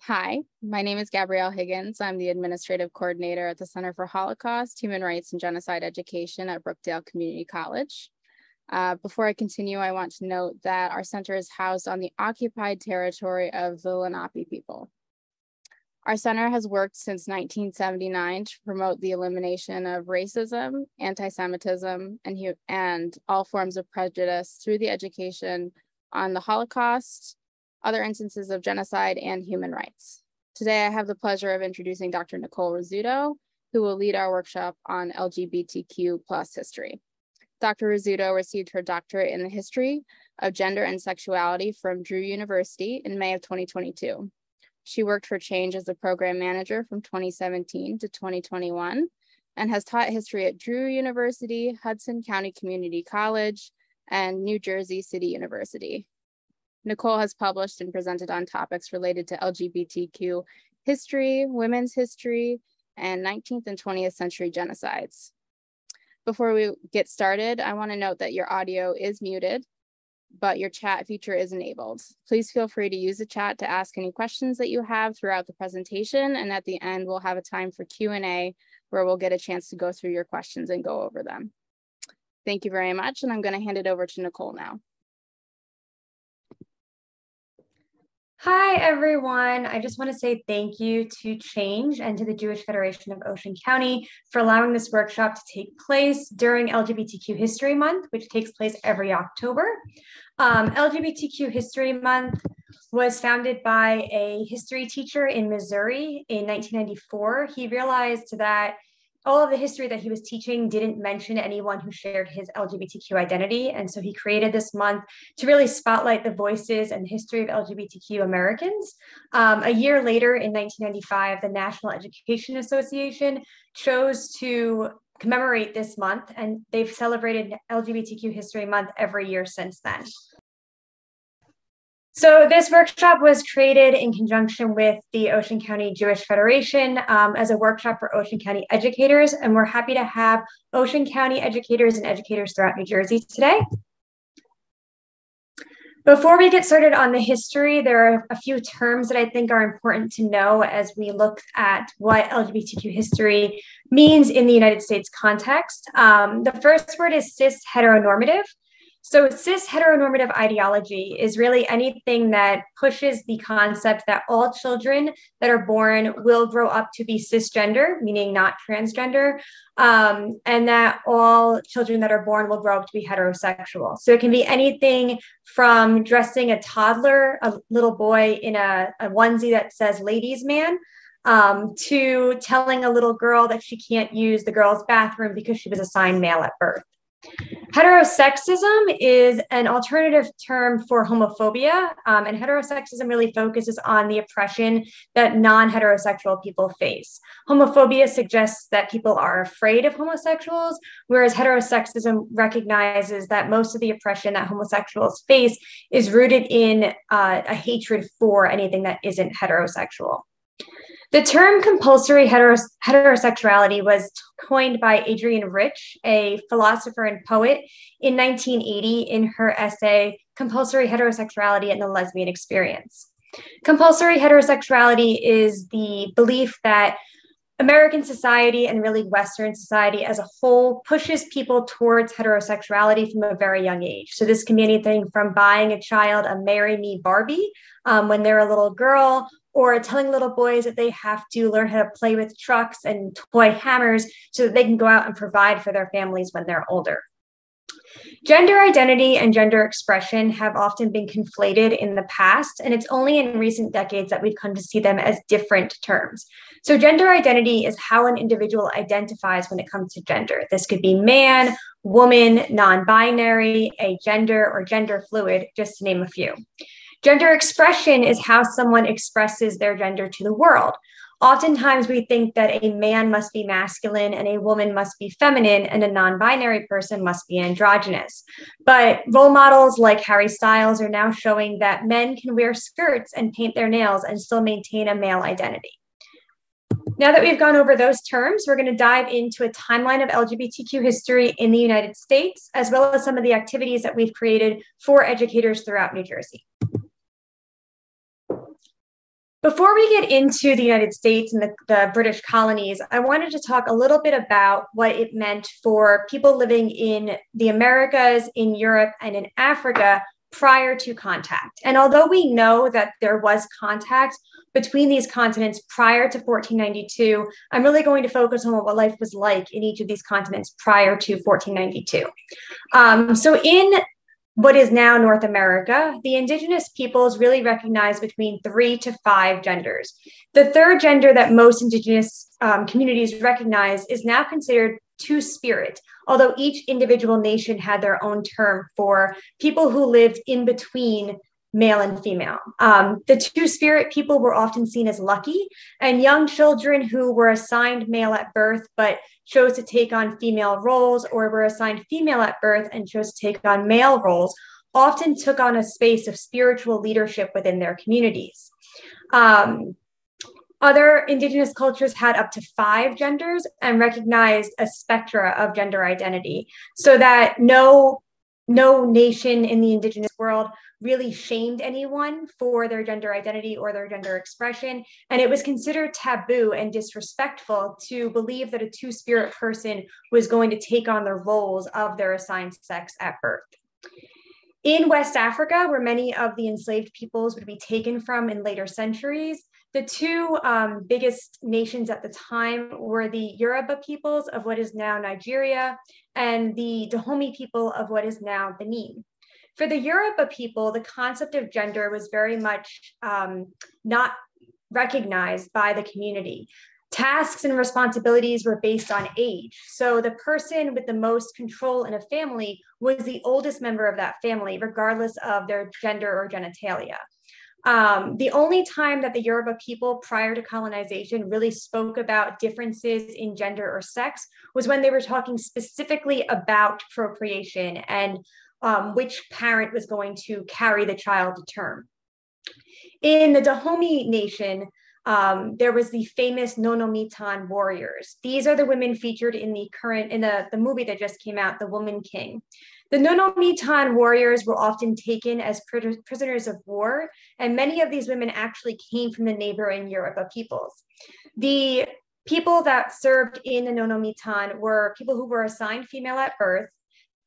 Hi, my name is Gabrielle Higgins. I'm the administrative coordinator at the Center for Holocaust, Human Rights, and Genocide Education at Brookdale Community College. Before I continue, I want to note that our center is housed on the occupied territory of the Lenape people. Our center has worked since 1979 to promote the elimination of racism, anti-Semitism, and all forms of prejudice through the education on the Holocaust, other instances of genocide, and human rights. Today, I have the pleasure of introducing Dr. Nicole Rizzuto, who will lead our workshop on LGBTQ plus history. Dr. Rizzuto received her doctorate in the history of gender and sexuality from Drew University in May of 2022. She worked for Change as a program manager from 2017 to 2021 and has taught history at Drew University, Hudson County Community College, and New Jersey City University. Nicole has published and presented on topics related to LGBTQ history, women's history, and 19th and 20th century genocides. Before we get started, I want to note that your audio is muted, but your chat feature is enabled. Please feel free to use the chat to ask any questions that you have throughout the presentation, and at the end, we'll have a time for Q&A where we'll get a chance to go through your questions and go over them. Thank you very much, and I'm going to hand it over to Nicole now. Hi, everyone. I just want to say thank you to Change and to the Jewish Federation of Ocean County for allowing this workshop to take place during LGBTQ History Month, which takes place every October. LGBTQ History Month was founded by a history teacher in Missouri in 1994. He realized that all of the history that he was teaching didn't mention anyone who shared his LGBTQ identity. And so he created this month to really spotlight the voices and history of LGBTQ Americans. A year later, in 1995, the National Education Association chose to commemorate this month, and they've celebrated LGBTQ History Month every year since then. So this workshop was created in conjunction with the Ocean County Jewish Federation as a workshop for Ocean County educators, and we're happy to have Ocean County educators and educators throughout New Jersey today. Before we get started on the history, there are a few terms that I think are important to know as we look at what LGBTQ history means in the United States context. The first word is cis heteronormative. So cis heteronormative ideology is really anything that pushes the concept that all children that are born will grow up to be cisgender, meaning not transgender, and that all children that are born will grow up to be heterosexual. So it can be anything from dressing a toddler, a little boy, in a onesie that says ladies' man, to telling a little girl that she can't use the girls' bathroom because she was assigned male at birth. Heterosexism is an alternative term for homophobia, and heterosexism really focuses on the oppression that non-heterosexual people face. Homophobia suggests that people are afraid of homosexuals, whereas heterosexism recognizes that most of the oppression that homosexuals face is rooted in a hatred for anything that isn't heterosexual. The term compulsory heterosexuality was coined by Adrienne Rich, a philosopher and poet, in 1980 in her essay, Compulsory Heterosexuality and the Lesbian Experience. Compulsory heterosexuality is the belief that American society and really Western society as a whole pushes people towards heterosexuality from a very young age. So this can be anything from buying a child a Marry Me Barbie when they're a little girl, or telling little boys that they have to learn how to play with trucks and toy hammers so that they can go out and provide for their families when they're older. Gender identity and gender expression have often been conflated in the past, and it's only in recent decades that we've come to see them as different terms. So gender identity is how an individual identifies when it comes to gender. This could be man, woman, non-binary, agender, or gender fluid, just to name a few. Gender expression is how someone expresses their gender to the world. Oftentimes we think that a man must be masculine and a woman must be feminine and a non-binary person must be androgynous. But role models like Harry Styles are now showing that men can wear skirts and paint their nails and still maintain a male identity. Now that we've gone over those terms, we're going to dive into a timeline of LGBTQ history in the United States, as well as some of the activities that we've created for educators throughout New Jersey. Before we get into the United States and the British colonies, I wanted to talk a little bit about what it meant for people living in the Americas, in Europe, and in Africa prior to contact. And although we know that there was contact between these continents prior to 1492, I'm really going to focus on what life was like in each of these continents prior to 1492. So in what is now North America, the indigenous peoples really recognize between 3 to 5 genders. The third gender that most indigenous communities recognize is now considered two-spirit, although each individual nation had their own term for people who lived in between male and female. The two-spirit people were often seen as lucky, and young children who were assigned male at birth but chose to take on female roles, or were assigned female at birth and chose to take on male roles, often took on a space of spiritual leadership within their communities. Other indigenous cultures had up to 5 genders and recognized a spectra of gender identity, so that no nation in the indigenous world really shamed anyone for their gender identity or their gender expression. And it was considered taboo and disrespectful to believe that a two-spirit person was going to take on the roles of their assigned sex at birth. In West Africa, where many of the enslaved peoples would be taken from in later centuries, the two biggest nations at the time were the Yoruba peoples of what is now Nigeria and the Dahomey people of what is now Benin. For the Yoruba people, the concept of gender was very much not recognized by the community. Tasks and responsibilities were based on age. So the person with the most control in a family was the oldest member of that family, regardless of their gender or genitalia. The only time that the Yoruba people prior to colonization really spoke about differences in gender or sex was when they were talking specifically about procreation and which parent was going to carry the child to term. In the Dahomey nation, there was the famous Nonomitan warriors. These are the women featured in the movie that just came out, The Woman King. The Nonomitan warriors were often taken as prisoners of war, and many of these women actually came from the neighboring Yoruba peoples. The people that served in the Nonomitan were people who were assigned female at birth,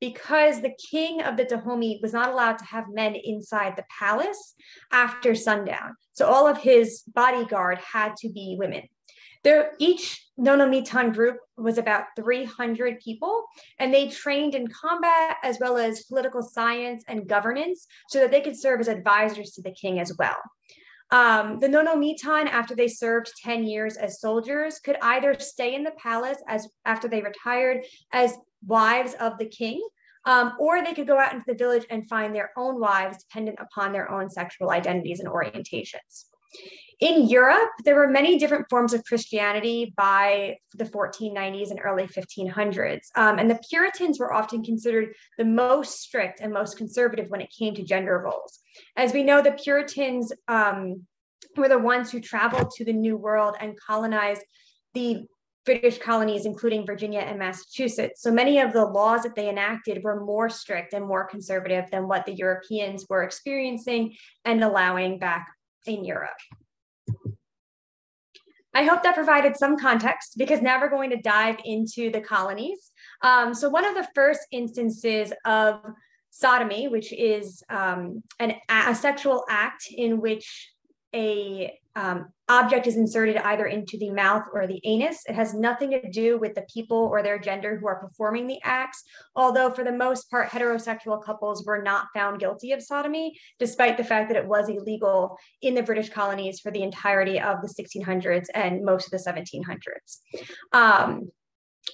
because the king of the Dahomey was not allowed to have men inside the palace after sundown. So all of his bodyguard had to be women. Each Nonomitan group was about 300 people, and they trained in combat as well as political science and governance so that they could serve as advisors to the king as well. The Nonomitan, after they served 10 years as soldiers, could either stay in the palace after they retired as wives of the king, or they could go out into the village and find their own wives dependent upon their own sexual identities and orientations. In Europe, there were many different forms of Christianity by the 1490s and early 1500s. And the Puritans were often considered the most strict and most conservative when it came to gender roles. As we know, the Puritans were the ones who traveled to the New World and colonized the British colonies, including Virginia and Massachusetts. So many of the laws that they enacted were more strict and more conservative than what the Europeans were experiencing and allowing back in Europe. I hope that provided some context, because now we're going to dive into the colonies. So one of the first instances of sodomy, which is a sexual act in which a object is inserted either into the mouth or the anus. It has nothing to do with the people or their gender who are performing the acts, although for the most part, heterosexual couples were not found guilty of sodomy, despite the fact that it was illegal in the British colonies for the entirety of the 1600s and most of the 1700s.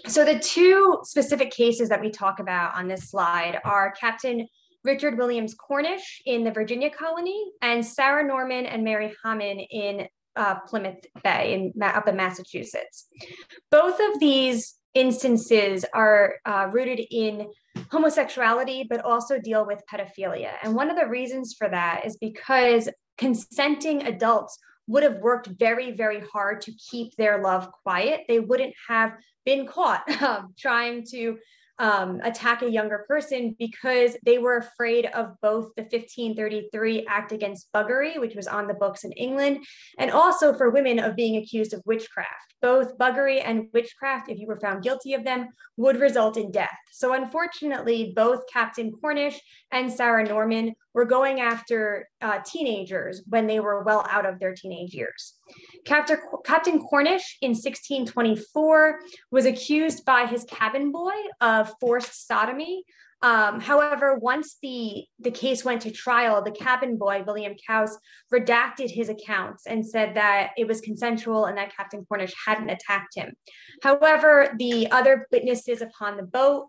So the two specific cases that we talk about on this slide are Captain Richard Williams Cornish in the Virginia colony, and Sarah Norman and Mary Hammond in Plymouth Bay up in Massachusetts. Both of these instances are rooted in homosexuality, but also deal with pedophilia. And one of the reasons for that is because consenting adults would have worked very, very hard to keep their love quiet. They wouldn't have been caught trying to attack a younger person because they were afraid of both the 1533 Act Against Buggery, which was on the books in England, and also for women of being accused of witchcraft. Both buggery and witchcraft, if you were found guilty of them, would result in death. So unfortunately, both Captain Cornish and Sarah Norman were going after teenagers when they were well out of their teenage years. Captain Cornish in 1624 was accused by his cabin boy of forced sodomy. However, once the case went to trial, the cabin boy, William Cowes, redacted his accounts and said that it was consensual and that Captain Cornish hadn't attacked him. However, the other witnesses upon the boat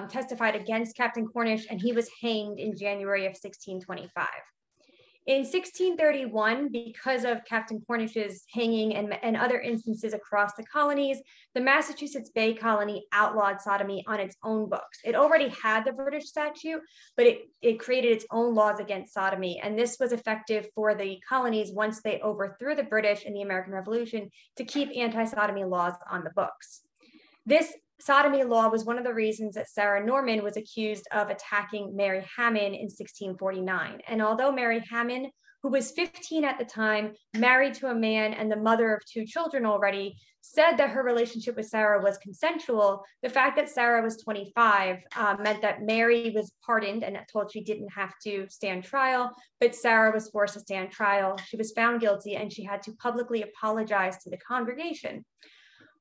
testified against Captain Cornish, and he was hanged in January of 1625. In 1631, because of Captain Cornish's hanging and other instances across the colonies, the Massachusetts Bay Colony outlawed sodomy on its own books. It already had the British statute, but it created its own laws against sodomy. And this was effective for the colonies once they overthrew the British in the American Revolution to keep anti-sodomy laws on the books. This sodomy law was one of the reasons that Sarah Norman was accused of attacking Mary Hammond in 1649. And although Mary Hammond, who was 15 at the time, married to a man and the mother of 2 children already, said that her relationship with Sarah was consensual, the fact that Sarah was 25 meant that Mary was pardoned and told she didn't have to stand trial, but Sarah was forced to stand trial. She was found guilty and she had to publicly apologize to the congregation.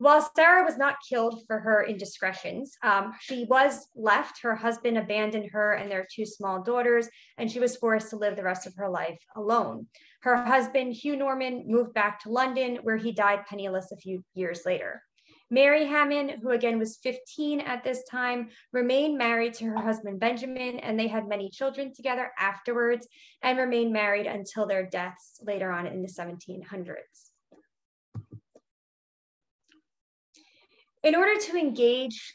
While Sarah was not killed for her indiscretions, she was left. Her husband abandoned her and their 2 small daughters, and she was forced to live the rest of her life alone. Her husband, Hugh Norman, moved back to London, where he died penniless a few years later. Mary Hammond, who again was 15 at this time, remained married to her husband, Benjamin, and they had many children together afterwards and remained married until their deaths later on in the 1700s. In order to engage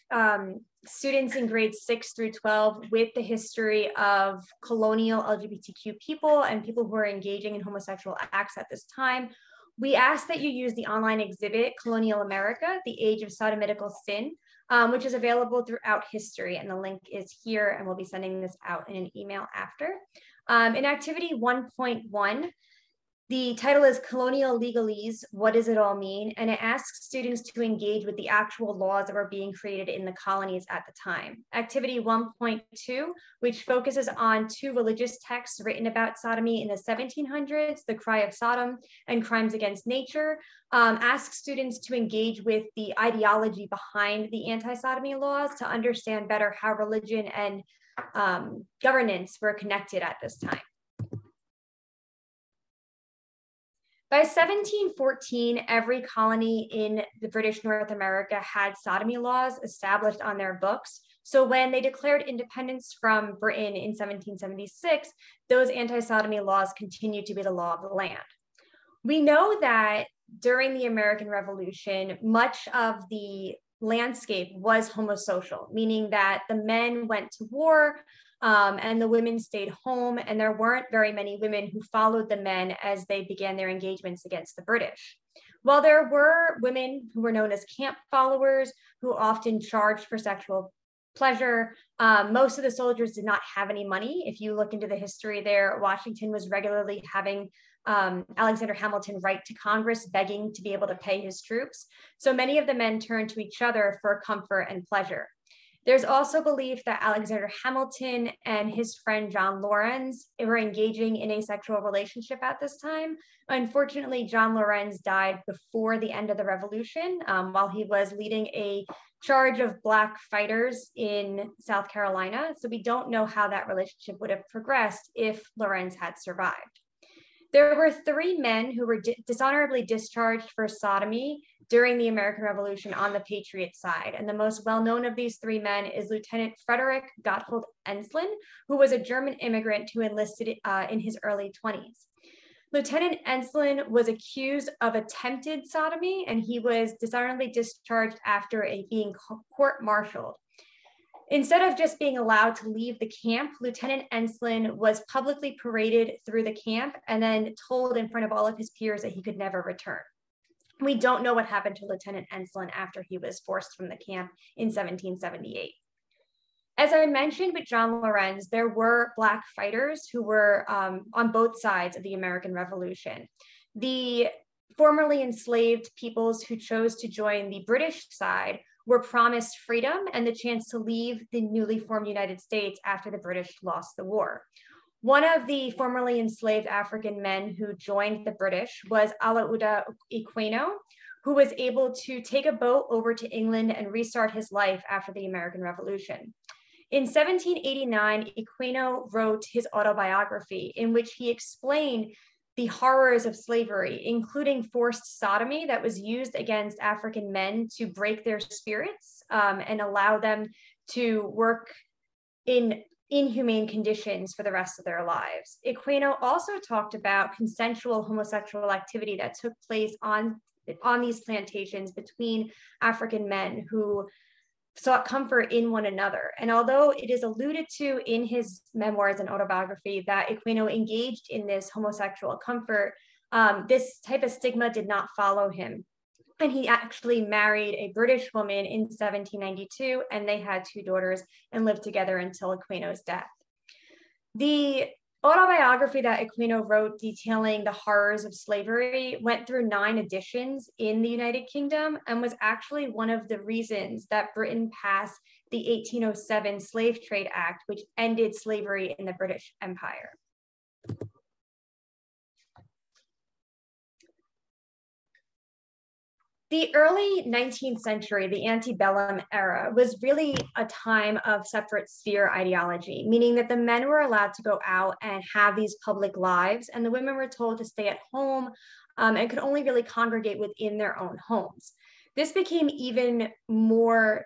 students in grades 6 through 12 with the history of colonial LGBTQ people and people who are engaging in homosexual acts at this time, we ask that you use the online exhibit, Colonial America, The Age of Sodomitical Sin, which is available throughout history. And the link is here, and we'll be sending this out in an email after. In activity 1.1, the title is Colonial Legalese, What Does It All Mean? And it asks students to engage with the actual laws that were being created in the colonies at the time. Activity 1.2, which focuses on 2 religious texts written about sodomy in the 1700s, The Cry of Sodom and Crimes Against Nature, asks students to engage with the ideology behind the anti-sodomy laws to understand better how religion and governance were connected at this time. By 1714, every colony in the British North America had sodomy laws established on their books. So when they declared independence from Britain in 1776, those anti-sodomy laws continued to be the law of the land. We know that during the American Revolution, much of the landscape was homosocial, meaning that the men went to war, and the women stayed home, and there weren't very many women who followed the men as they began their engagements against the British. While there were women who were known as camp followers, who often charged for sexual pleasure, most of the soldiers did not have any money. If you look into the history there, Washington was regularly having Alexander Hamilton write to Congress begging to be able to pay his troops. So many of the men turned to each other for comfort and pleasure. There's also belief that Alexander Hamilton and his friend John Lorenz were engaging in a sexual relationship at this time. Unfortunately, John Lorenz died before the end of the revolution while he was leading a charge of Black fighters in South Carolina. So we don't know how that relationship would have progressed if Lorenz had survived. There were 3 men who were dishonorably discharged for sodomy during the American Revolution on the Patriot side. And the most well-known of these 3 men is Lieutenant Frederick Gotthold Enslin, who was a German immigrant who enlisted in his early 20s. Lieutenant Enslin was accused of attempted sodomy, and he was dishonorably discharged after being court-martialed. Instead of just being allowed to leave the camp, Lieutenant Enslin was publicly paraded through the camp and then told in front of all of his peers that he could never return. We don't know what happened to Lieutenant Enslin after he was forced from the camp in 1778. As I mentioned with John Lorenz, there were Black fighters who were on both sides of the American Revolution. The formerly enslaved peoples who chose to join the British side were promised freedom and the chance to leave the newly formed United States after the British lost the war. One of the formerly enslaved African men who joined the British was Alauda Equiano, who was able to take a boat over to England and restart his life after the American Revolution. In 1789, Equiano wrote his autobiography in which he explained the horrors of slavery, including forced sodomy that was used against African men to break their spirits and allow them to work in inhumane conditions for the rest of their lives. Equiano also talked about consensual homosexual activity that took place on these plantations between African men who sought comfort in one another. And although it is alluded to in his memoirs and autobiography that Equiano engaged in this homosexual comfort, this type of stigma did not follow him. And he actually married a British woman in 1792, and they had 2 daughters and lived together until Equiano's death. The autobiography that Equiano wrote detailing the horrors of slavery went through 9 editions in the United Kingdom and was actually one of the reasons that Britain passed the 1807 Slave Trade Act, which ended slavery in the British Empire. The early 19th century, the antebellum era, was really a time of separate sphere ideology, meaning that the men were allowed to go out and have these public lives, and the women were told to stay at home and could only really congregate within their own homes. This became even more,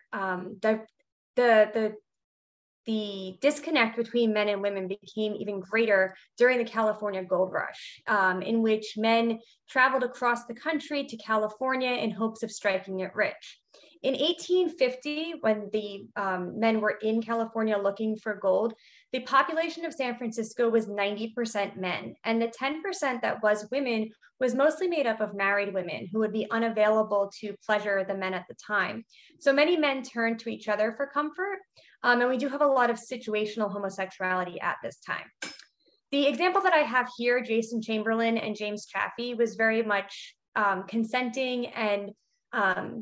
the disconnect between men and women became even greater during the California Gold Rush, in which men traveled across the country to California in hopes of striking it rich. In 1850, when the men were in California looking for gold, the population of San Francisco was 90% men, and the 10% that was women was mostly made up of married women who would be unavailable to pleasure the men at the time. So many men turned to each other for comfort, and we do have a lot of situational homosexuality at this time. The example that I have here, Jason Chamberlain and James Chaffee, was very much consenting and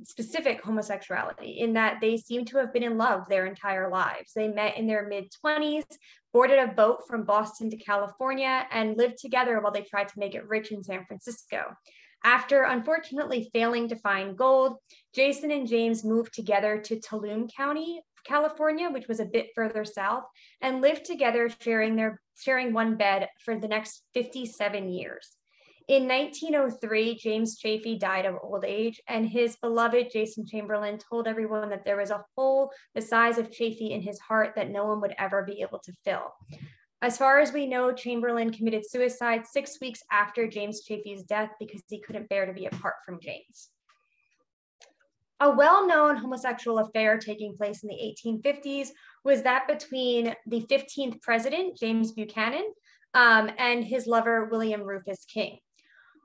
specific homosexuality in that they seem to have been in love their entire lives. They met in their mid-20s, boarded a boat from Boston to California, and lived together while they tried to make it rich in San Francisco. After unfortunately failing to find gold, Jason and James moved together to Tulum County, California, which was a bit further south, and lived together sharing one bed for the next 57 years. In 1903, James Chaffee died of old age, and his beloved Jason Chamberlain told everyone that there was a hole the size of Chaffee in his heart that no one would ever be able to fill. As far as we know, Chamberlain committed suicide 6 weeks after James Chaffee's death because he couldn't bear to be apart from James. A well-known homosexual affair taking place in the 1850s was that between the 15th president, James Buchanan, and his lover, William Rufus King.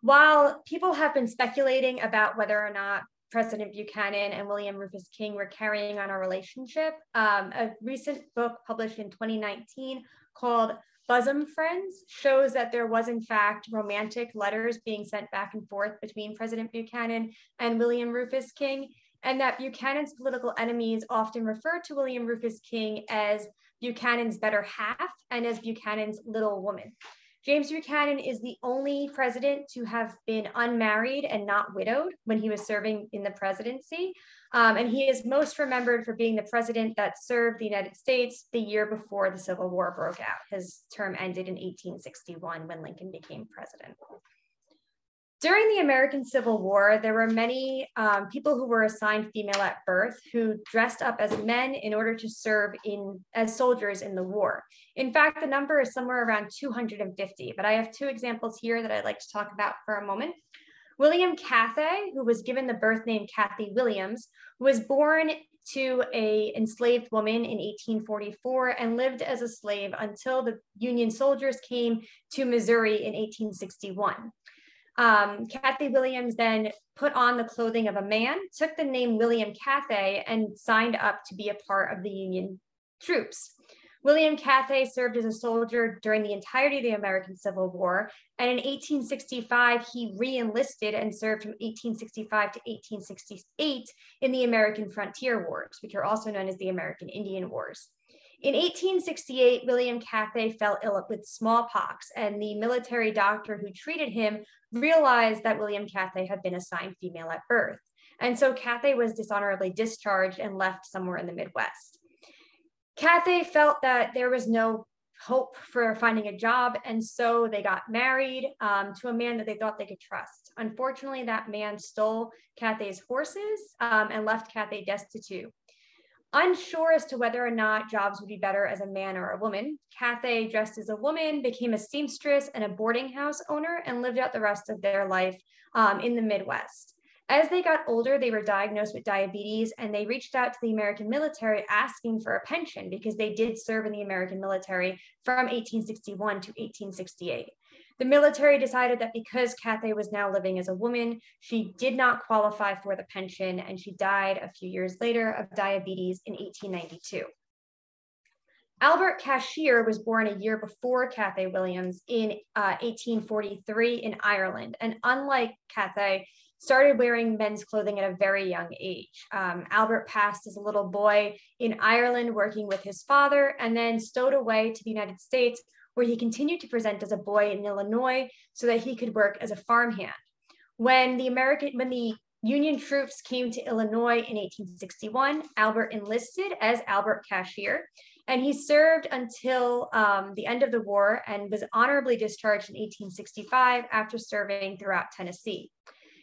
While people have been speculating about whether or not President Buchanan and William Rufus King were carrying on a relationship, a recent book published in 2019 called Bosom Friends shows that there was in fact romantic letters being sent back and forth between President Buchanan and William Rufus King, and that Buchanan's political enemies often refer to William Rufus King as Buchanan's better half and as Buchanan's little woman. James Buchanan is the only president to have been unmarried and not widowed when he was serving in the presidency. And he is most remembered for being the president that served the United States the year before the Civil War broke out. His term ended in 1861 when Lincoln became president. During the American Civil War, there were many people who were assigned female at birth who dressed up as men in order to serve as soldiers in the war. In fact, the number is somewhere around 250, but I have 2 examples here that I'd like to talk about for a moment. William Cathay, who was given the birth name Kathy Williams, was born to an enslaved woman in 1844 and lived as a slave until the Union soldiers came to Missouri in 1861. Kathy Williams then put on the clothing of a man, took the name William Cathay, and signed up to be a part of the Union troops. William Cathay served as a soldier during the entirety of the American Civil War, and in 1865, he re-enlisted and served from 1865 to 1868 in the American Frontier Wars, which are also known as the American Indian Wars. In 1868, William Cathay fell ill with smallpox, and the military doctor who treated him realized that William Cathay had been assigned female at birth. And so Cathay was dishonorably discharged and left somewhere in the Midwest. Cathay felt that there was no hope for finding a job, and so they got married to a man that they thought they could trust. Unfortunately, that man stole Cathay's horses and left Cathay destitute. Unsure as to whether or not jobs would be better as a man or a woman, Cathay dressed as a woman, became a seamstress and a boarding house owner, and lived out the rest of their life in the Midwest. As they got older, they were diagnosed with diabetes, and they reached out to the American military asking for a pension because they did serve in the American military from 1861 to 1868. The military decided that because Cathay was now living as a woman, she did not qualify for the pension, and she died a few years later of diabetes in 1892. Albert Cashier was born a year before Cathay Williams in 1843 in Ireland, and unlike Cathay, started wearing men's clothing at a very young age. Albert passed as a little boy in Ireland working with his father, and then stowed away to the United States, where he continued to present as a boy in Illinois so that he could work as a farmhand. When the Union troops came to Illinois in 1861, Albert enlisted as Albert Cashier, and he served until the end of the war and was honorably discharged in 1865 after serving throughout Tennessee.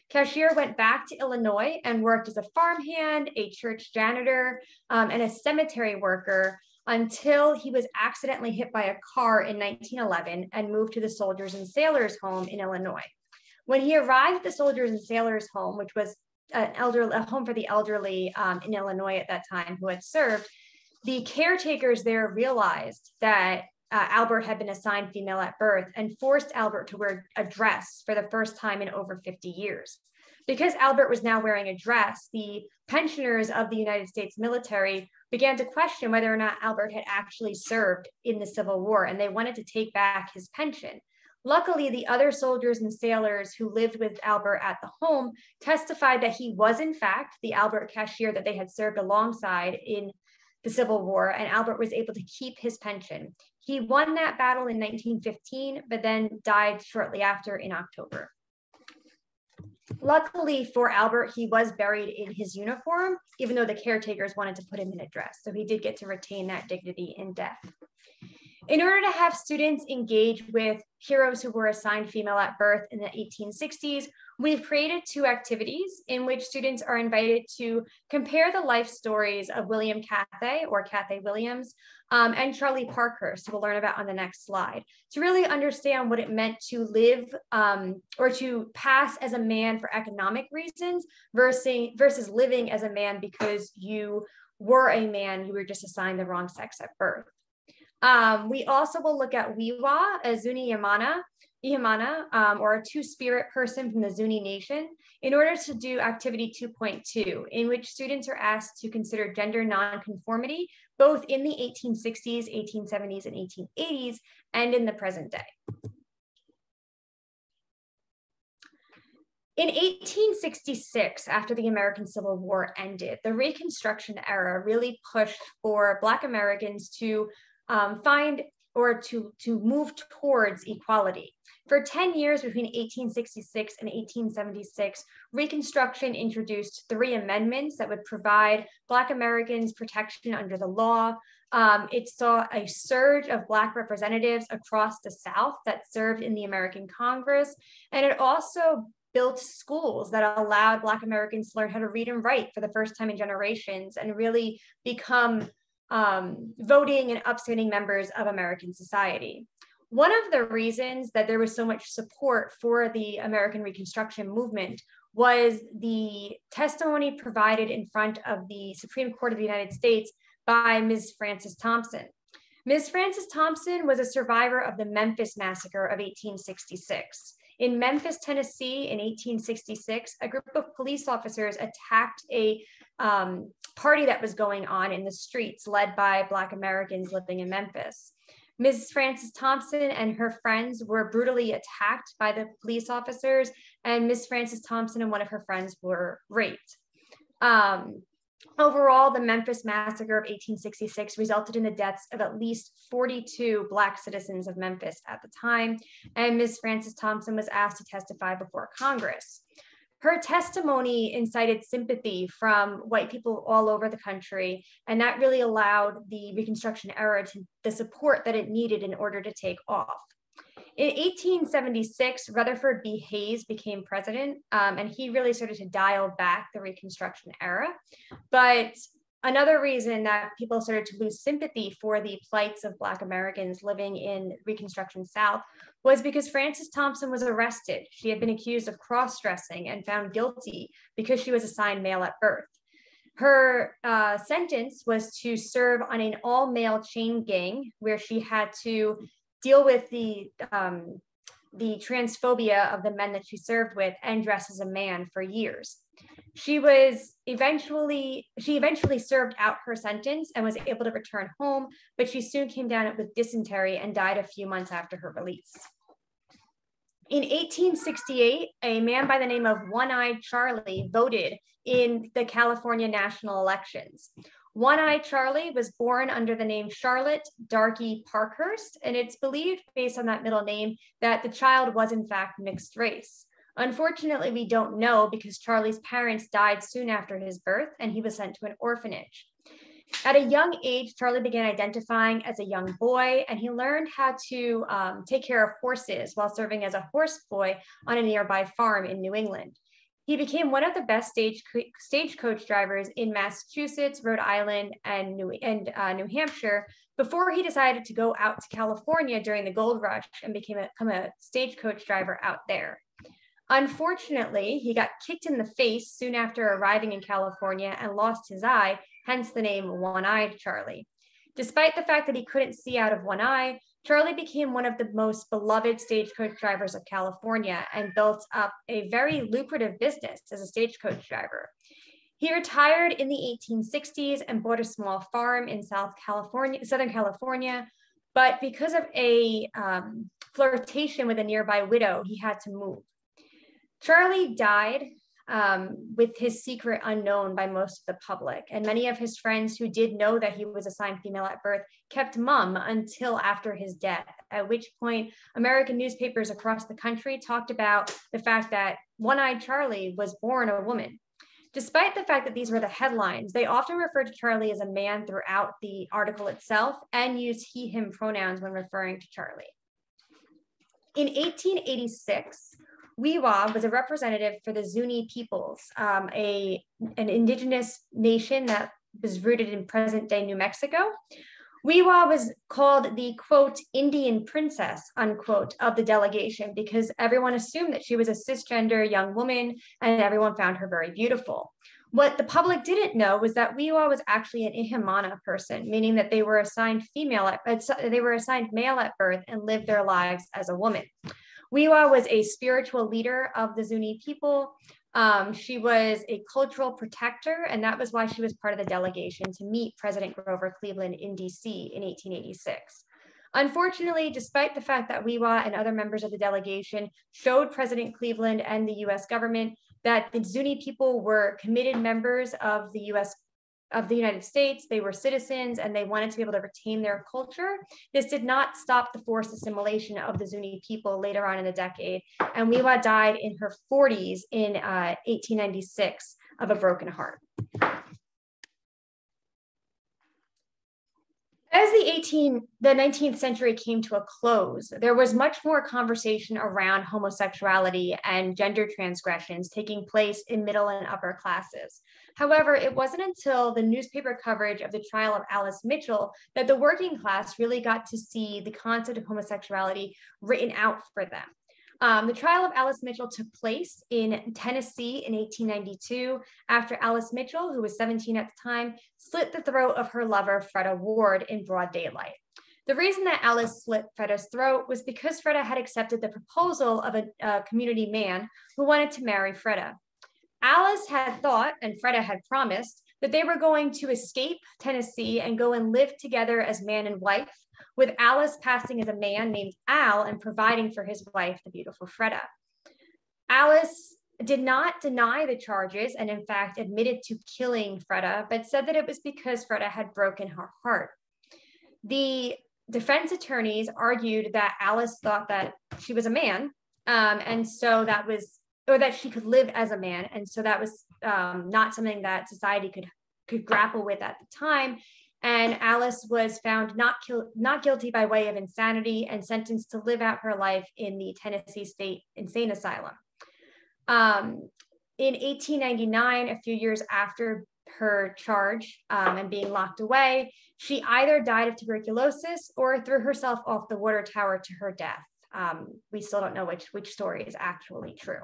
Cashier went back to Illinois and worked as a farmhand, a church janitor, and a cemetery worker until he was accidentally hit by a car in 1911 and moved to the Soldiers and Sailors Home in Illinois. When he arrived at the Soldiers and Sailors Home, which was a home for the elderly in Illinois at that time who had served, the caretakers there realized that Albert had been assigned female at birth and forced Albert to wear a dress for the first time in over 50 years. Because Albert was now wearing a dress, the pensioners of the United States military began to question whether or not Albert had actually served in the Civil War, and they wanted to take back his pension. Luckily, the other soldiers and sailors who lived with Albert at the home testified that he was, in fact, the Albert Cashier that they had served alongside in the Civil War, and Albert was able to keep his pension. He won that battle in 1915, but then died shortly after in October. Luckily for Albert, he was buried in his uniform, even though the caretakers wanted to put him in a dress. So he did get to retain that dignity in death. In order to have students engage with heroes who were assigned female at birth in the 1860s, we've created 2 activities in which students are invited to compare the life stories of William Cathay, or Cathay Williams, and Charlie Parkhurst, who we'll learn about on the next slide, to really understand what it meant to live or to pass as a man for economic reasons versus living as a man because you were a man, you were just assigned the wrong sex at birth. We also will look at Wiwa, a Zuni Ihimana, or a two-spirit person from the Zuni Nation, in order to do activity 2.2, in which students are asked to consider gender nonconformity, both in the 1860s, 1870s, and 1880s, and in the present day. In 1866, after the American Civil War ended, the Reconstruction era really pushed for Black Americans to find or to move towards equality. For 10 years between 1866 and 1876, Reconstruction introduced 3 amendments that would provide Black Americans protection under the law. It saw a surge of Black representatives across the South that served in the American Congress, and it also built schools that allowed Black Americans to learn how to read and write for the first time in generations and really become voting and upstanding members of American society. One of the reasons that there was so much support for the American Reconstruction movement was the testimony provided in front of the Supreme Court of the United States by Ms. Frances Thompson. Ms. Frances Thompson was a survivor of the Memphis Massacre of 1866. In Memphis, Tennessee, in 1866, a group of police officers attacked a party that was going on in the streets led by Black Americans living in Memphis. Ms. Frances Thompson and her friends were brutally attacked by the police officers, and Ms. Frances Thompson and one of her friends were raped. Overall, the Memphis Massacre of 1866 resulted in the deaths of at least 42 Black citizens of Memphis at the time, and Ms. Frances Thompson was asked to testify before Congress. Her testimony incited sympathy from white people all over the country, and that really allowed the Reconstruction era the support that it needed in order to take off. In 1876, Rutherford B. Hayes became president, and he really started to dial back the Reconstruction era. But another reason that people started to lose sympathy for the plights of Black Americans living in Reconstruction South was because Frances Thompson was arrested. She had been accused of cross-dressing and found guilty because she was assigned male at birth. Her sentence was to serve on an all-male chain gang where she had to deal with the transphobia of the men that she served with and dress as a man for years. She eventually served out her sentence and was able to return home, but she soon came down with dysentery and died a few months after her release. In 1868, a man by the name of One-Eyed Charlie voted in the California national elections. One-Eyed Charlie was born under the name Charlotte Darky Parkhurst, and it's believed, based on that middle name, that the child was in fact mixed race. Unfortunately, we don't know because Charlie's parents died soon after his birth, and he was sent to an orphanage. At a young age, Charlie began identifying as a young boy, and he learned how to take care of horses while serving as a horse boy on a nearby farm in New England. He became one of the best stagecoach drivers in Massachusetts, Rhode Island, and New Hampshire before he decided to go out to California during the gold rush and become a stagecoach driver out there. Unfortunately, he got kicked in the face soon after arriving in California and lost his eye, hence the name One-Eyed Charlie. Despite the fact that he couldn't see out of one eye, Charlie became one of the most beloved stagecoach drivers of California and built up a very lucrative business as a stagecoach driver. He retired in the 1860s and bought a small farm in Southern California, but because of a flirtation with a nearby widow, he had to move. Charlie died with his secret unknown by most of the public, and many of his friends who did know that he was assigned female at birth kept mum until after his death, at which point American newspapers across the country talked about the fact that One-Eyed Charlie was born a woman. Despite the fact that these were the headlines, they often referred to Charlie as a man throughout the article itself and used he, him pronouns when referring to Charlie. In 1886, Weewa was a representative for the Zuni peoples, an indigenous nation that was rooted in present-day New Mexico. Weewa was called the, quote, Indian princess, unquote, of the delegation because everyone assumed that she was a cisgender young woman and everyone found her very beautiful. What the public didn't know was that Weewa was actually an Ihimana person, meaning that they were assigned male at birth and lived their lives as a woman. Weewa was a spiritual leader of the Zuni people. She was a cultural protector, and that was why she was part of the delegation to meet President Grover Cleveland in DC in 1886. Unfortunately, despite the fact that Weewa and other members of the delegation showed President Cleveland and the US government that the Zuni people were committed members of the United States, they were citizens, and they wanted to be able to retain their culture. This did not stop the forced assimilation of the Zuni people later on in the decade, and Weewa died in her 40s in 1896 of a broken heart. As the 19th century came to a close, there was much more conversation around homosexuality and gender transgressions taking place in middle and upper classes. However, it wasn't until the newspaper coverage of the trial of Alice Mitchell that the working class really got to see the concept of homosexuality written out for them. The trial of Alice Mitchell took place in Tennessee in 1892 after Alice Mitchell, who was 17 at the time, slit the throat of her lover, Freda Ward, in broad daylight. The reason that Alice slit Freda's throat was because Freda had accepted the proposal of a community man who wanted to marry Freda. Alice had thought, and Freda had promised, that they were going to escape Tennessee and go and live together as man and wife, with Alice passing as a man named Al and providing for his wife, the beautiful Freda. Alice did not deny the charges and in fact admitted to killing Freda, but said that it was because Freda had broken her heart. The defense attorneys argued that Alice thought that she was a man, and so that was, or that she could live as a man, and so that was not something that society could grapple with at the time. And Alice was found not guilty by way of insanity and sentenced to live out her life in the Tennessee State Insane Asylum. In 1899, a few years after her charge and being locked away, she either died of tuberculosis or threw herself off the water tower to her death. We still don't know which story is actually true.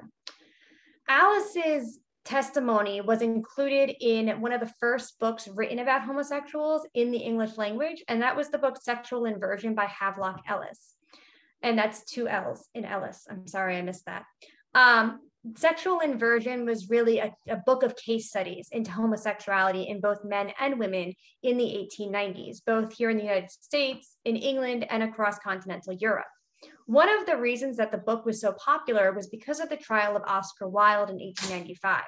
Alice's testimony was included in one of the first books written about homosexuals in the English language, and that was the book Sexual Inversion by Havelock Ellis. And that's 2 L's in Ellis. I'm sorry, I missed that. Sexual Inversion was really a book of case studies into homosexuality in both men and women in the 1890s, both here in the United States, in England, and across continental Europe. One of the reasons that the book was so popular was because of the trial of Oscar Wilde in 1895.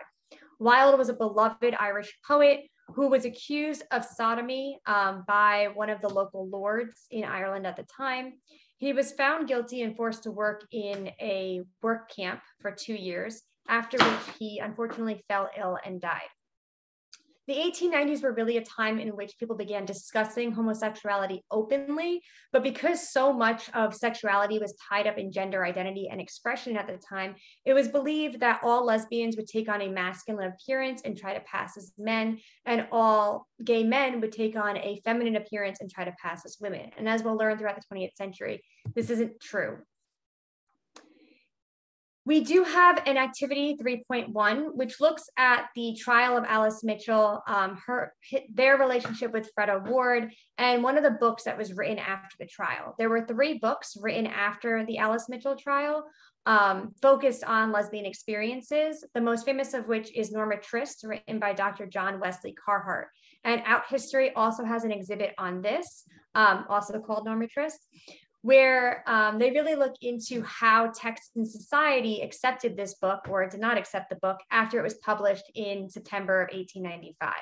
Wilde was a beloved Irish poet who was accused of sodomy by one of the local lords in Ireland at the time. He was found guilty and forced to work in a work camp for 2 years, after which he unfortunately fell ill and died. The 1890s were really a time in which people began discussing homosexuality openly, but because so much of sexuality was tied up in gender identity and expression at the time, it was believed that all lesbians would take on a masculine appearance and try to pass as men, and all gay men would take on a feminine appearance and try to pass as women. And as we'll learn throughout the 20th century, this isn't true. We do have an activity 3.1, which looks at the trial of Alice Mitchell, their relationship with Freda Ward, and one of the books that was written after the trial. There were 3 books written after the Alice Mitchell trial, focused on lesbian experiences, the most famous of which is Norma Trist, written by Dr. John Wesley Carhart. And Out History also has an exhibit on this, also called Norma Trist, where they really look into how Texan society accepted this book or did not accept the book after it was published in September of 1895.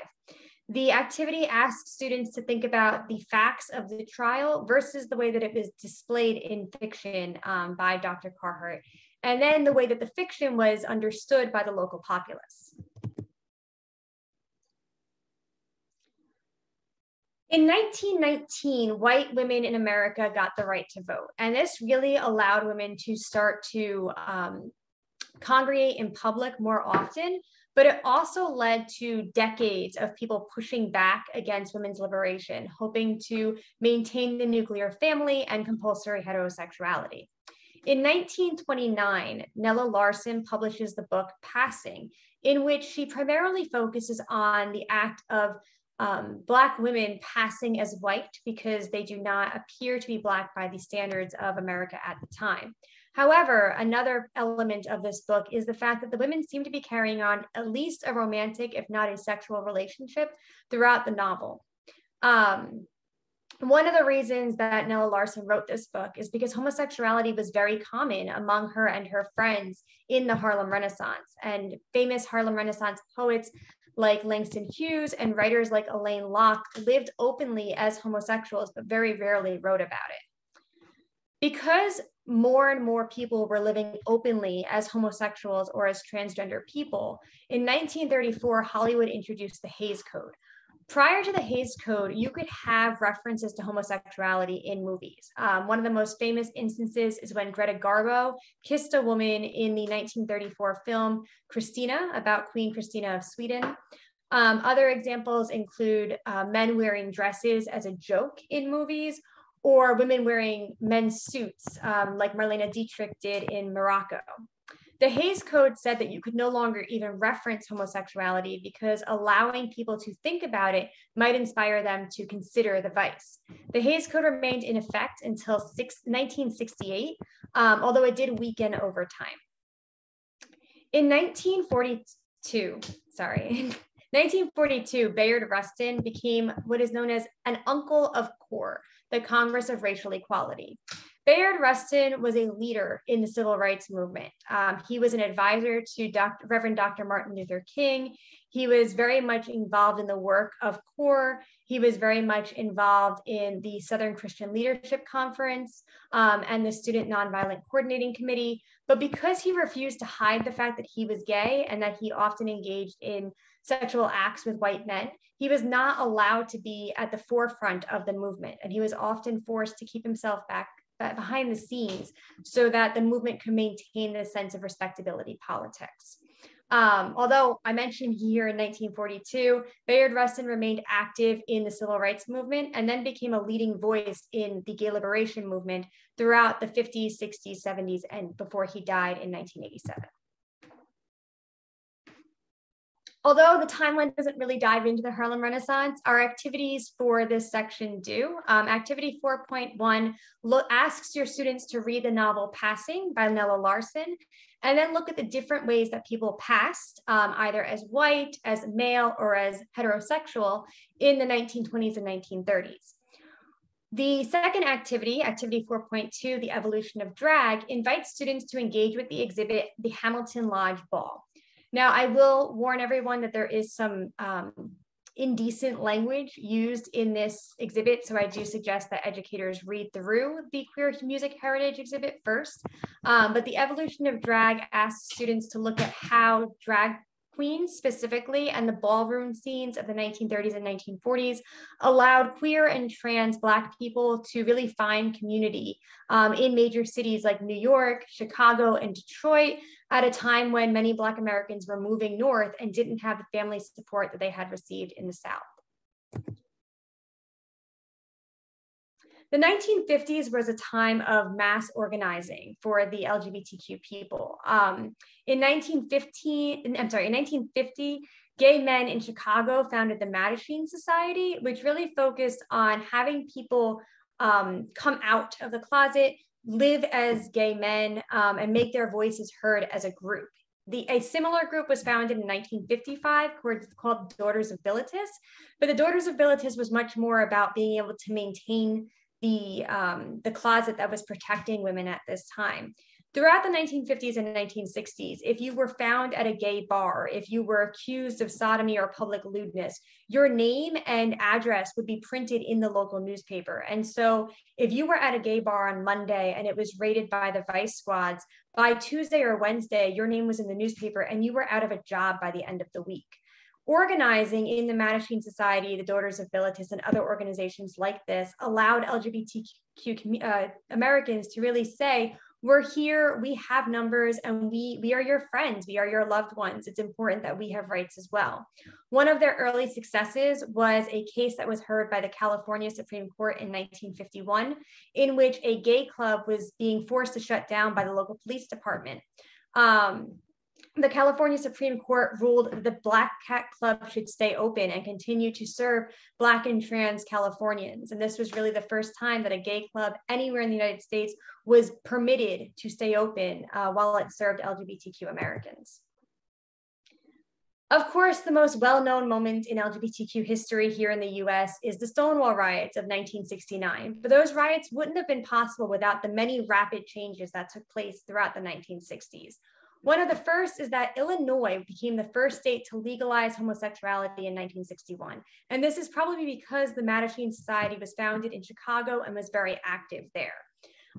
The activity asks students to think about the facts of the trial versus the way that it was displayed in fiction by Dr. Carhart, and then the way that the fiction was understood by the local populace. In 1919, white women in America got the right to vote, and this really allowed women to start to congregate in public more often, but it also led to decades of people pushing back against women's liberation, hoping to maintain the nuclear family and compulsory heterosexualty. In 1929, Nella Larson publishes the book Passing, in which she primarily focuses on the act of Black women passing as white because they do not appear to be Black by the standards of America at the time. However, another element of this book is the fact that the women seem to be carrying on at least a romantic, if not a sexual relationship throughout the novel. One of the reasons that Nella Larson wrote this book is because homosexuality was very common among her and her friends in the Harlem Renaissance, and famous Harlem Renaissance poets like Langston Hughes and writers like Elaine Locke lived openly as homosexuals, but very rarely wrote about it. Because more and more people were living openly as homosexuals or as transgender people, in 1934, Hollywood introduced the Hays Code. Prior to the Hays Code, you could have references to homosexuality in movies. One of the most famous instances is when Greta Garbo kissed a woman in the 1934 film Christina, about Queen Christina of Sweden. Other examples include men wearing dresses as a joke in movies, or women wearing men's suits, like Marlene Dietrich did in Morocco. The Hays Code said that you could no longer even reference homosexuality because allowing people to think about it might inspire them to consider the vice. The Hays Code remained in effect until 1968, although it did weaken over time. In 1942, 1942, Bayard Rustin became what is known as an uncle of CORE, the Congress of Racial Equality. Bayard Rustin was a leader in the civil rights movement. He was an advisor to Reverend Dr. Martin Luther King. He was very much involved in the work of CORE. He was very much involved in the Southern Christian Leadership Conference and the Student Nonviolent Coordinating Committee. But because he refused to hide the fact that he was gay and that he often engaged in sexual acts with white men, he was not allowed to be at the forefront of the movement. And he was often forced to keep himself back behind the scenes so that the movement could maintain this sense of respectability politics. Although I mentioned here in 1942, Bayard Rustin remained active in the civil rights movement and then became a leading voice in the gay liberation movement throughout the 50s, 60s, 70s, and before he died in 1987. Although the timeline doesn't really dive into the Harlem Renaissance, our activities for this section do. Activity 4.1 asks your students to read the novel Passing by Nella Larson, and then look at the different ways that people passed, either as white, as male, or as heterosexual in the 1920s and 1930s. The second activity, activity 4.2, the evolution of drag, invites students to engage with the exhibit, The Hamilton Lodge Ball. Now, I will warn everyone that there is some indecent language used in this exhibit, so I do suggest that educators read through the Queer Music Heritage exhibit first. But the evolution of drag asks students to look at how drag queens specifically and the ballroom scenes of the 1930s and 1940s allowed queer and trans Black people to really find community in major cities like New York, Chicago, and Detroit at a time when many Black Americans were moving north and didn't have the family support that they had received in the South. The 1950s was a time of mass organizing for the LGBTQ people. In 1950, gay men in Chicago founded the Mattachine Society, which really focused on having people come out of the closet, live as gay men, and make their voices heard as a group. A similar group was founded in 1955 called Daughters of Bilitis, but the Daughters of Bilitis was much more about being able to maintain the closet that was protecting women at this time. Throughout the 1950s and 1960s, if you were found at a gay bar, if you were accused of sodomy or public lewdness, your name and address would be printed in the local newspaper. And so if you were at a gay bar on Monday and it was raided by the vice squads, by Tuesday or Wednesday, your name was in the newspaper and you were out of a job by the end of the week. Organizing in the Mattachine Society, the Daughters of Bilitis, and other organizations like this allowed LGBTQ Americans to really say, we're here, we have numbers, and we are your friends, we are your loved ones. It's important that we have rights as well. One of their early successes was a case that was heard by the California Supreme Court in 1951, in which a gay club was being forced to shut down by the local police department. The California Supreme Court ruled that the Black Cat Club should stay open and continue to serve Black and trans Californians. And this was really the first time that a gay club anywhere in the United States was permitted to stay open while it served LGBTQ Americans. Of course, the most well-known moment in LGBTQ history here in the US is the Stonewall riots of 1969. But those riots wouldn't have been possible without the many rapid changes that took place throughout the 1960s. One of the first is that Illinois became the first state to legalize homosexuality in 1961. And this is probably because the Mattachine Society was founded in Chicago and was very active there.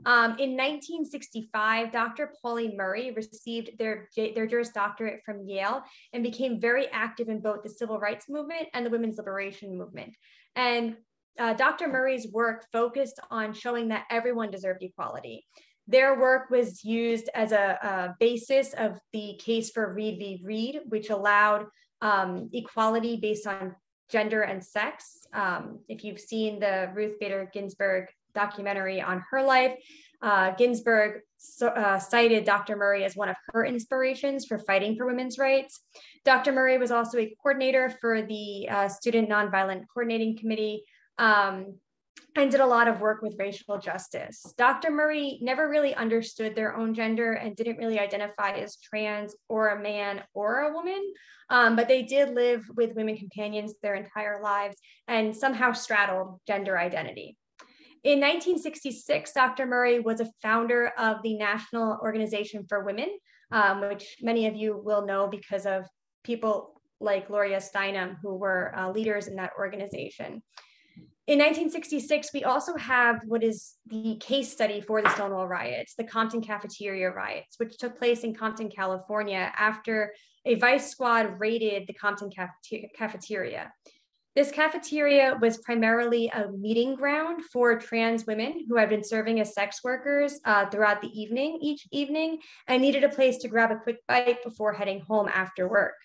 In 1965, Dr. Pauli Murray received their Juris Doctorate from Yale and became very active in both the civil rights movement and the women's liberation movement. And Dr. Murray's work focused on showing that everyone deserved equality. Their work was used as a basis of the case for Reed v. Reed, which allowed equality based on gender and sex. If you've seen the Ruth Bader Ginsburg documentary on her life, Ginsburg cited Dr. Murray as one of her inspirations for fighting for women's rights. Dr. Murray was also a coordinator for the Student Nonviolent Coordinating Committee. and did a lot of work with racial justice. Dr. Murray never really understood their own gender and didn't really identify as trans or a man or a woman, but they did live with women companions their entire lives and somehow straddled gender identity. In 1966, Dr. Murray was a founder of the National Organization for Women, which many of you will know because of people like Gloria Steinem, who were leaders in that organization. In 1966, we also have what is the case study for the Stonewall riots, the Compton Cafeteria riots, which took place in Compton, California, after a vice squad raided the Compton Cafeteria. This cafeteria was primarily a meeting ground for trans women who had been serving as sex workers throughout the evening, each evening, and needed a place to grab a quick bite before heading home after work.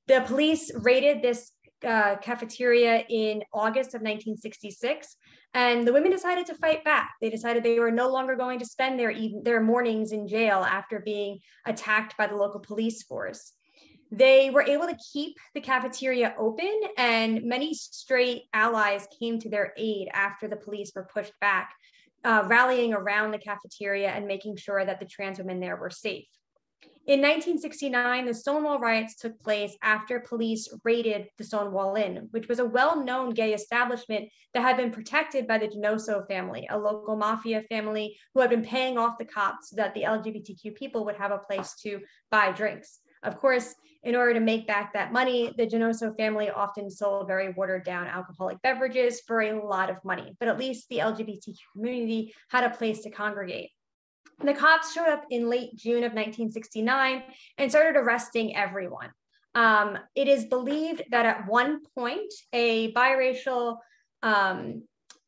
The police raided this cafeteria in August of 1966, and the women decided to fight back. They decided they were no longer going to spend their mornings in jail after being attacked by the local police force. They were able to keep the cafeteria open, and many straight allies came to their aid after the police were pushed back, rallying around the cafeteria and making sure that the trans women there were safe. In 1969, the Stonewall riots took place after police raided the Stonewall Inn, which was a well-known gay establishment that had been protected by the Genoso family, a local mafia family who had been paying off the cops so that the LGBTQ people would have a place to buy drinks. Of course, in order to make back that money, the Genoso family often sold very watered down alcoholic beverages for a lot of money, but at least the LGBTQ community had a place to congregate. The cops showed up in late June of 1969 and started arresting everyone. It is believed that at one point, a biracial,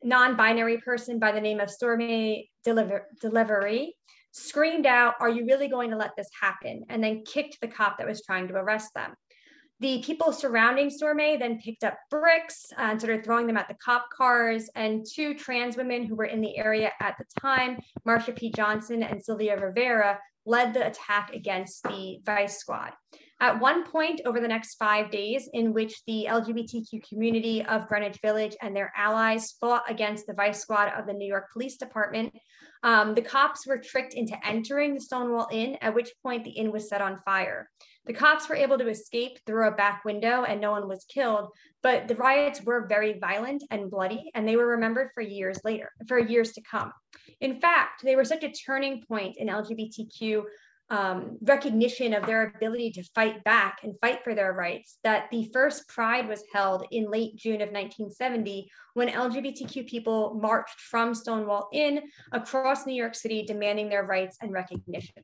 non-binary person by the name of Stormy Delivery screamed out, "Are you really going to let this happen?" and then kicked the cop that was trying to arrest them. The people surrounding Stormy then picked up bricks and started throwing them at the cop cars, and two trans women who were in the area at the time, Marsha P. Johnson and Sylvia Rivera, led the attack against the vice squad. At one point over the next 5 days, in which the LGBTQ community of Greenwich Village and their allies fought against the vice squad of the New York Police Department, the cops were tricked into entering the Stonewall Inn, at which point the inn was set on fire. The cops were able to escape through a back window and no one was killed, but the riots were very violent and bloody, and they were remembered for years to come. In fact, they were such a turning point in LGBTQ recognition of their ability to fight back and fight for their rights that the first Pride was held in late June of 1970, when LGBTQ people marched from Stonewall Inn across New York City demanding their rights and recognition.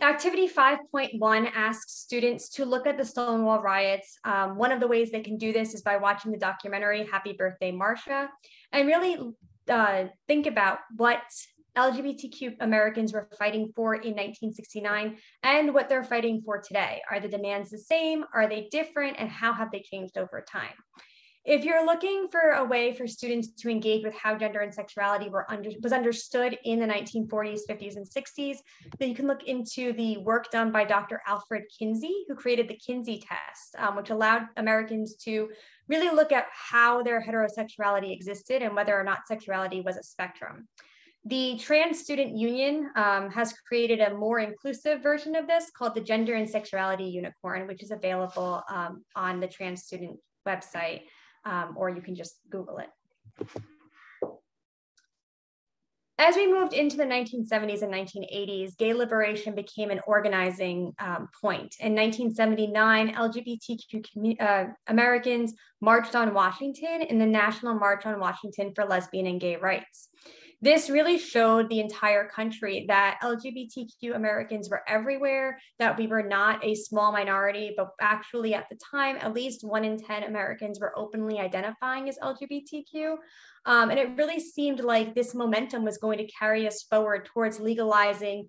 Activity 5.1 asks students to look at the Stonewall riots. One of the ways they can do this is by watching the documentary Happy Birthday, Marsha, and really think about what LGBTQ Americans were fighting for in 1969 and what they're fighting for today. Are the demands the same? Are they different? And how have they changed over time? If you're looking for a way for students to engage with how gender and sexuality was understood in the 1940s, 50s, and 60s, then you can look into the work done by Dr. Alfred Kinsey, who created the Kinsey test, which allowed Americans to really look at how their heterosexuality existed and whether or not sexuality was a spectrum. The Trans Student Union has created a more inclusive version of this called the Gender and Sexuality Unicorn, which is available on the Trans Student website. Or you can just Google it. As we moved into the 1970s and 1980s, gay liberation became an organizing point. In 1979, LGBTQ Americans marched on Washington in the National March on Washington for Lesbian and Gay Rights. This really showed the entire country that LGBTQ Americans were everywhere, that we were not a small minority, but actually at the time, at least 1 in 10 Americans were openly identifying as LGBTQ. And it really seemed like this momentum was going to carry us forward towards legalizing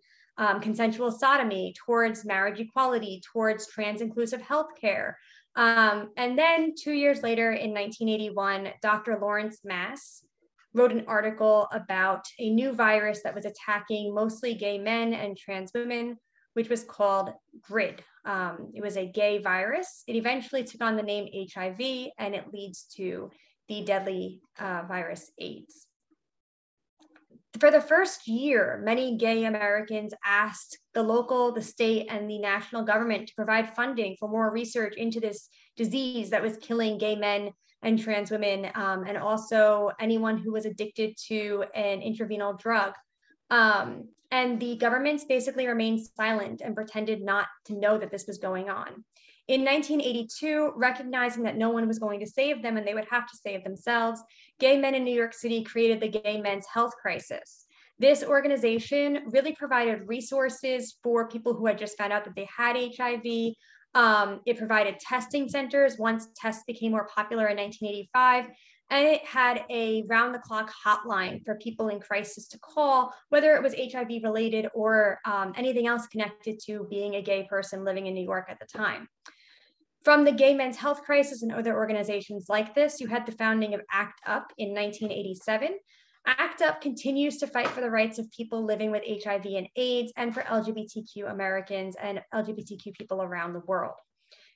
consensual sodomy, towards marriage equality, towards trans-inclusive healthcare. And then 2 years later, in 1981, Dr. Lawrence Mass wrote an article about a new virus that was attacking mostly gay men and trans women which was called GRID. It was a gay virus. It eventually took on the name HIV, and it leads to the deadly virus AIDS. For the first year, many gay Americans asked the local, the state, and the national government to provide funding for more research into this disease that was killing gay men and trans women, and also anyone who was addicted to an intravenous drug. And the governments basically remained silent and pretended not to know that this was going on. In 1982, recognizing that no one was going to save them and they would have to save themselves, gay men in New York City created the Gay Men's Health Crisis. This organization really provided resources for people who had just found out that they had HIV. It provided testing centers once tests became more popular in 1985. And it had a round-the-clock hotline for people in crisis to call, whether it was HIV related or anything else connected to being a gay person living in New York at the time. From the Gay Men's Health Crisis and other organizations like this, you had the founding of ACT UP in 1987. ACT UP continues to fight for the rights of people living with HIV and AIDS and for LGBTQ Americans and LGBTQ people around the world.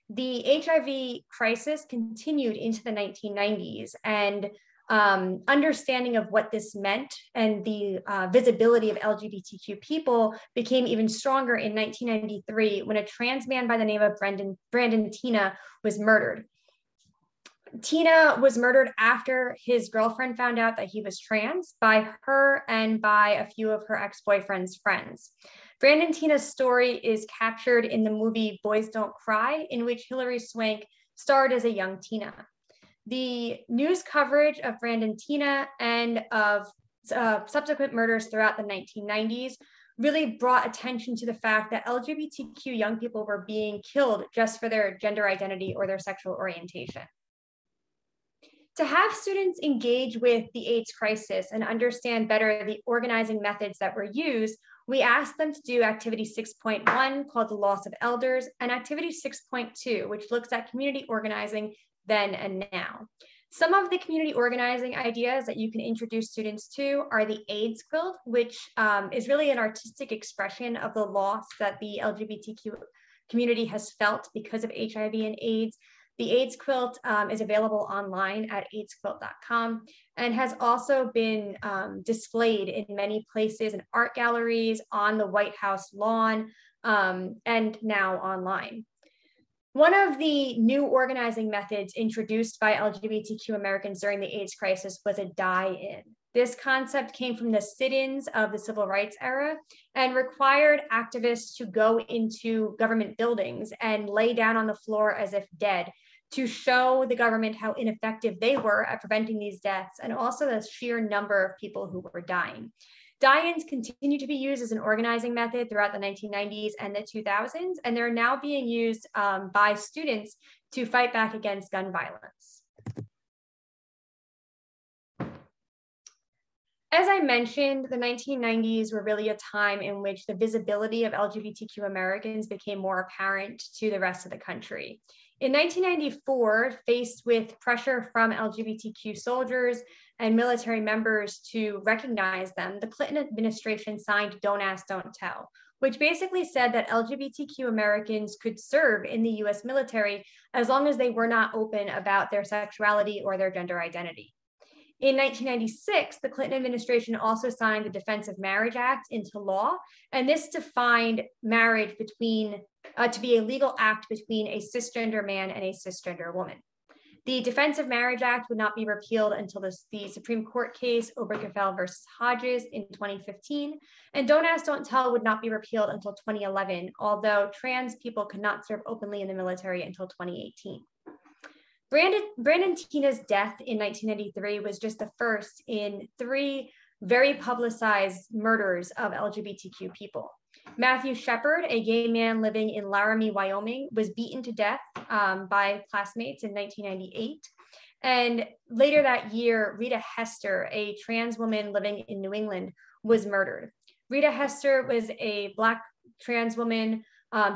The HIV crisis continued into the 1990s, and understanding of what this meant and the visibility of LGBTQ people became even stronger in 1993 when a trans man by the name of Brandon Teena was murdered. Teena was murdered after his girlfriend found out that he was trans by her and by a few of her ex-boyfriend's friends. Brandon Teena's story is captured in the movie Boys Don't Cry, in which Hilary Swank starred as a young Teena. The news coverage of Brandon Teena and of subsequent murders throughout the 1990s really brought attention to the fact that LGBTQ young people were being killed just for their gender identity or their sexual orientation. To have students engage with the AIDS crisis and understand better the organizing methods that were used, we asked them to do activity 6.1 called the loss of elders and activity 6.2, which looks at community organizing then and now. Some of the community organizing ideas that you can introduce students to are the AIDS quilt, which is really an artistic expression of the loss that the LGBTQ community has felt because of HIV and AIDS. The AIDS quilt is available online at aidsquilt.com and has also been displayed in many places in art galleries, on the White House lawn, and now online. One of the new organizing methods introduced by LGBTQ Americans during the AIDS crisis was a die-in. This concept came from the sit-ins of the civil rights era and required activists to go into government buildings and lay down on the floor as if dead to show the government how ineffective they were at preventing these deaths, and also the sheer number of people who were dying. Die-ins continue to be used as an organizing method throughout the 1990s and the 2000s, and they're now being used by students to fight back against gun violence. As I mentioned, the 1990s were really a time in which the visibility of LGBTQ Americans became more apparent to the rest of the country. In 1994, faced with pressure from LGBTQ soldiers and military members to recognize them, the Clinton administration signed Don't Ask, Don't Tell, which basically said that LGBTQ Americans could serve in the US military as long as they were not open about their sexuality or their gender identity. In 1996, the Clinton administration also signed the Defense of Marriage Act into law, and this defined marriage to be a legal act between a cisgender man and a cisgender woman. The Defense of Marriage Act would not be repealed until the Supreme Court case Obergefell versus Hodges in 2015, and Don't Ask, Don't Tell would not be repealed until 2011, although trans people could not serve openly in the military until 2018. Brandon Teena's death in 1993 was just the first in 3 very publicized murders of LGBTQ people. Matthew Shepard, a gay man living in Laramie, Wyoming, was beaten to death by classmates in 1998. And later that year, Rita Hester, a trans woman living in New England, was murdered. Rita Hester was a Black trans woman.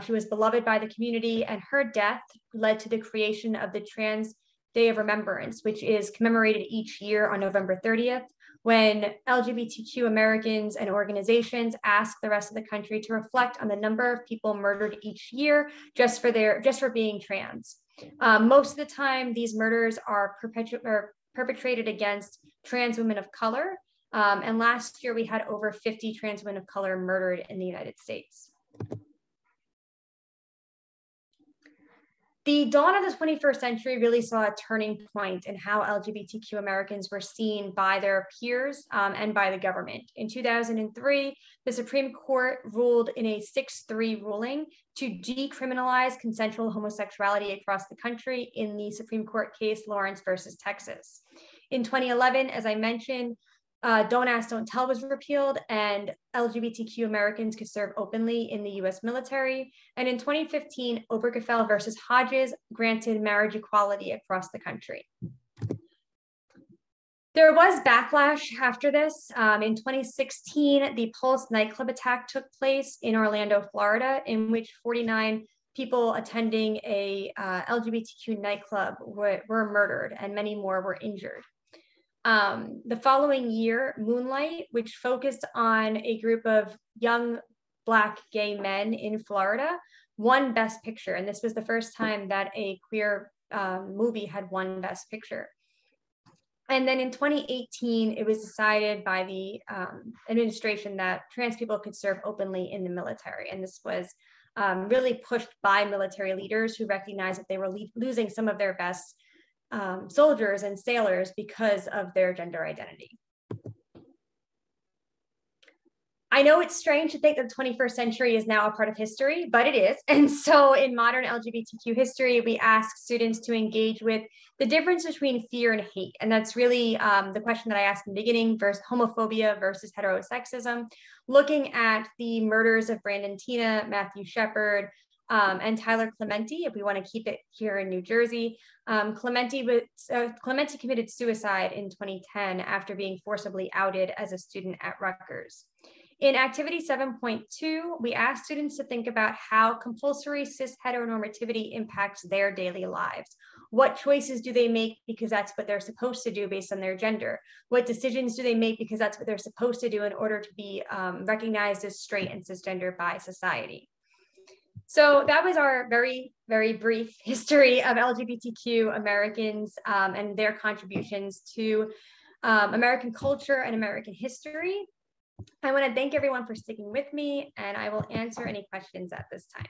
She was beloved by the community, and her death led to the creation of the Trans Day of Remembrance, which is commemorated each year on November 30th, when LGBTQ Americans and organizations ask the rest of the country to reflect on the number of people murdered each year just for being trans. Most of the time, these murders are perpetrated against trans women of color. And last year, we had over 50 trans women of color murdered in the United States. The dawn of the 21st century really saw a turning point in how LGBTQ Americans were seen by their peers and by the government. In 2003, the Supreme Court ruled in a 6-3 ruling to decriminalize consensual homosexuality across the country in the Supreme Court case Lawrence versus Texas. In 2011, as I mentioned, Don't Ask, Don't Tell was repealed, and LGBTQ Americans could serve openly in the US military. And in 2015, Obergefell versus Hodges granted marriage equality across the country. There was backlash after this. In 2016, the Pulse nightclub attack took place in Orlando, Florida, in which 49 people attending a LGBTQ nightclub were murdered, and many more were injured. The following year, Moonlight, which focused on a group of young Black gay men in Florida, won Best Picture. And this was the first time that a queer movie had won Best Picture. And then in 2018, it was decided by the administration that trans people could serve openly in the military. And this was really pushed by military leaders who recognized that they were losing some of their best soldiers and sailors because of their gender identity. I know it's strange to think that the 21st century is now a part of history, but it is. And so in modern LGBTQ history, we ask students to engage with the difference between fear and hate. And that's really the question that I asked in the beginning, versus homophobia versus heterosexism, looking at the murders of Brandon Teena, Matthew Shepard, and Tyler Clementi, if we want to keep it here in New Jersey. Clementi committed suicide in 2010 after being forcibly outed as a student at Rutgers. In activity 7.2, we asked students to think about how compulsory cis heteronormativity impacts their daily lives. What choices do they make because that's what they're supposed to do based on their gender? What decisions do they make because that's what they're supposed to do in order to be recognized as straight and cisgender by society? So that was our very, very brief history of LGBTQ Americans and their contributions to American culture and American history. I want to thank everyone for sticking with me, and I will answer any questions at this time.